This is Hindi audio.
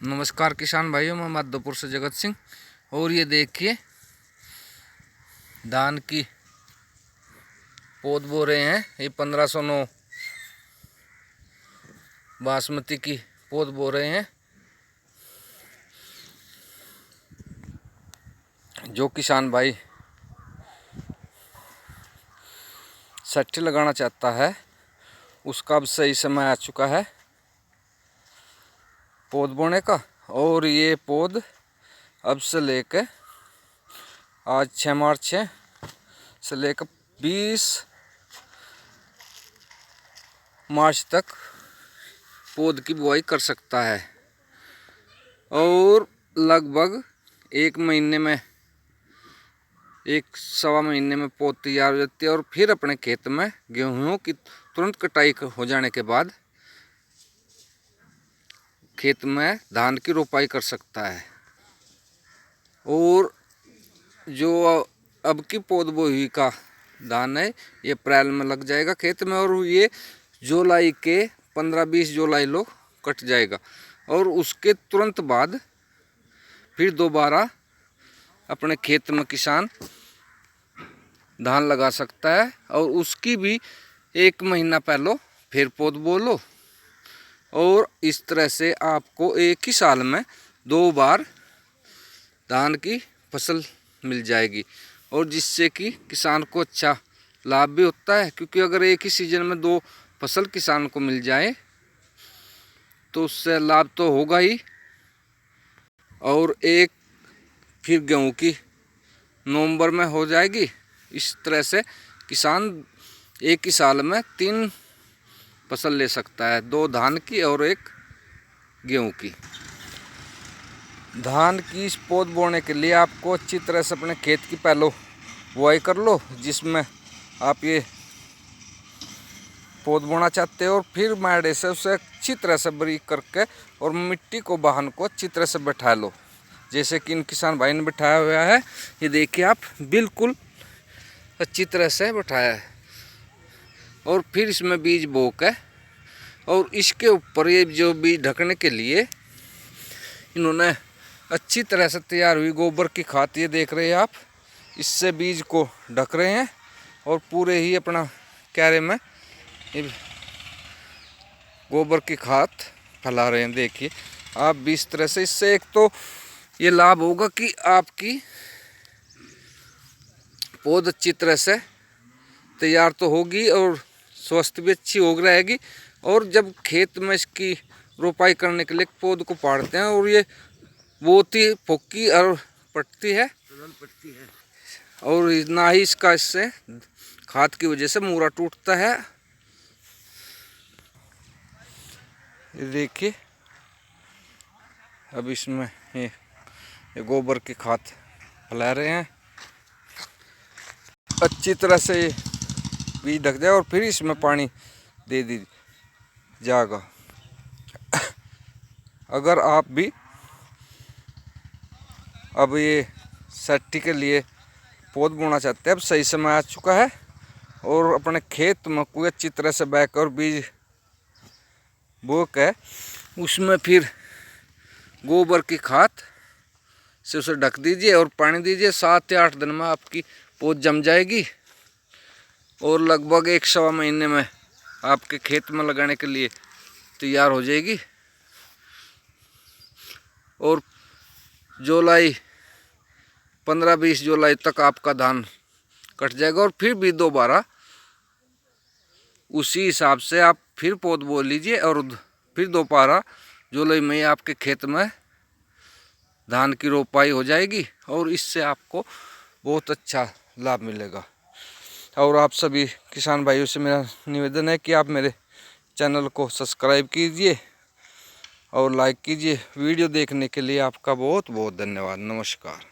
नमस्कार किसान भाइयों, मैं माधोपुर से जगत सिंह। और ये देखिए धान की पौध बो रहे हैं। ये 1509 बासमती की पौध बो रहे हैं। जो किसान भाई सट्टी लगाना चाहता है उसका अब सही समय आ चुका है पौध बोने का। और ये पौध अब से लेकर आज 6 मार्च है से लेकर 20 मार्च तक पौध की बुआई कर सकता है। और लगभग 1 महीने में 1-1.25 महीने में पौध तैयार हो जाती है। और फिर अपने खेत में गेहूं की तुरंत कटाई हो जाने के बाद खेत में धान की रोपाई कर सकता है। और जो अब की पौध बोई का धान है ये अप्रैल में लग जाएगा खेत में। और ये जुलाई के 15-20 जुलाई लो कट जाएगा। और उसके तुरंत बाद फिर दोबारा अपने खेत में किसान धान लगा सकता है। और उसकी भी 1 महीना पहले फिर पौध बो लो। और इस तरह से आपको एक ही साल में 2 बार धान की फसल मिल जाएगी। और जिससे कि किसान को अच्छा लाभ भी होता है, क्योंकि अगर एक ही सीजन में 2 फसल किसान को मिल जाए तो उससे लाभ तो होगा ही। और एक फिर गेहूं की नवंबर में हो जाएगी। इस तरह से किसान एक ही साल में 3 फसल ले सकता है, 2 धान की और 1 गेहूं की। धान की इस पौध बोने के लिए आपको अच्छी तरह से अपने खेत की पहले बुआई कर लो, जिसमें आप ये पौध बोना चाहते हो। और फिर मैडे से उसे अच्छी तरह से बारीक करके और मिट्टी को वाहन को अच्छी तरह से बैठा लो, जैसे कि इन किसान भाई ने बैठाया हुआ है। ये देखिए आप, बिल्कुल अच्छी तरह से बैठाया है। और फिर इसमें बीज बो के और इसके ऊपर ये जो बीज ढकने के लिए इन्होंने अच्छी तरह से तैयार हुई गोबर की खाद, ये देख रहे हैं आप, इससे बीज को ढक रहे हैं। और पूरे ही अपना क्यारे में गोबर की खाद फैला रहे हैं। देखिए आप भी इस तरह से। इससे एक तो ये लाभ होगा कि आपकी पौध अच्छी तरह से तैयार तो होगी और स्वास्थ्य भी अच्छी हो रहेगी। और जब खेत में इसकी रोपाई करने के लिए पौध को पाड़ते हैं और ये बहुत ही फोकी और पटती है और ना ही इससे खाद की वजह से मूरा टूटता है। देखिए अब इसमें ये गोबर की खाद फैला रहे हैं अच्छी तरह से, बीज ढक जाए और फिर इसमें पानी दे दी जाएगा। अगर आप भी अब ये सट्टी के लिए पौध बोना चाहते हैं, अब सही समय आ चुका है। और अपने खेत में कोई अच्छी तरह से बैक और बीज बो के उसमें फिर गोबर की खाद से उसे ढक दीजिए और पानी दीजिए। 7 या 8 दिन में आपकी पौध जम जाएगी और लगभग 1-1.25 महीने में आपके खेत में लगाने के लिए तैयार हो जाएगी। और जुलाई 15-20 जुलाई तक आपका धान कट जाएगा। और फिर भी दोबारा उसी हिसाब से आप फिर पौध बो लीजिए और फिर दोबारा जुलाई में आपके खेत में धान की रोपाई हो जाएगी। और इससे आपको बहुत अच्छा लाभ मिलेगा। और आप सभी किसान भाइयों से मेरा निवेदन है कि आप मेरे चैनल को सब्सक्राइब कीजिए और लाइक कीजिए। वीडियो देखने के लिए आपका बहुत बहुत धन्यवाद। नमस्कार।